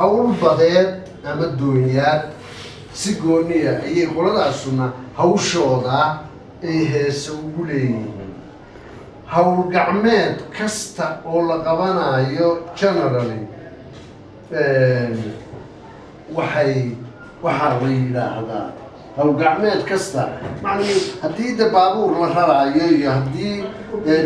hawl badeed ama doonyaad si gooniya ayay qoladaasuna hawshooda ay heesa ugu leeyihiin hawl gacmeed kasta oo la qabanayo generally waxaa la yidhaahdaa hawl gacmeed kasta macnuu haddii da baabuur la rarayo iyo haddii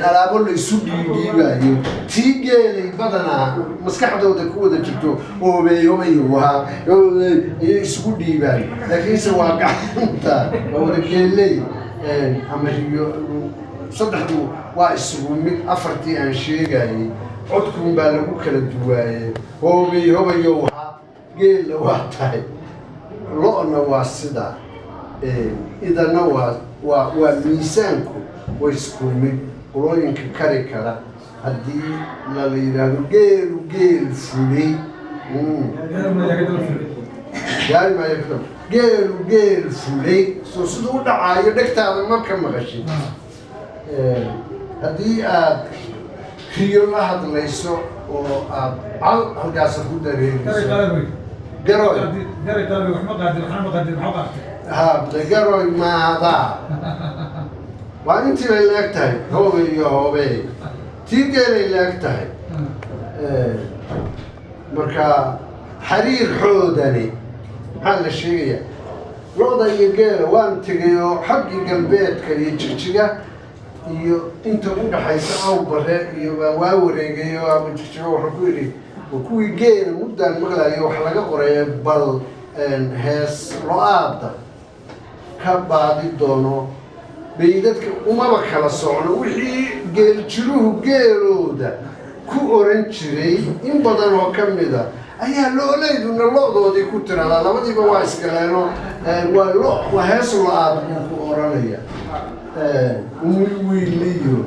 alaabo la isu dhiibayo tii geelay badanaa maskaxdooda ku wada jirto oobeeyomaywaa ayay isugu dhiibaan laakiinse waa gacanta waa wada geeley ama riyo saddexdu waa isugu mid afartii aan sheegayay codkuun baa lagu kala duwaayey hobayo waa geella waa tahay lo-na waa sidaa idana waa miisaanku way isku mid qolooyinka kari kara haddii la yidhaahdo geel fulay geel fulay soo siduu u dhacaayo dhegtaada marka maqashid haddii aad riyo la hadlayso oo aad cal halkaasa ku dareeriso garoy maadaa waa intii bay leeg tahay hoobe iyo hoobey tii geelay leeg tahay marka xariir xoodani maxaa la sheegayaa lo-da iyo geela waan tegay oo xaggii galbeedka iyo jigjiga iyo inta u dhaxaysa awbare iyo waa wareegay oo ama jigjiga waxaa ku yidhi kuwii geela muddaan maqlayo wax laga qoraya bal hees lo-aada ka baadi doono bay dadka umaba kala socno wixii geeljiruhu geelooda ku oran jiray in badan oo ka mida ayaa lo-leyduna lo-doodii ku tiradaa labadiiba waa iskaleeno waa hees lo-aad buu ku oranaya wiiliyo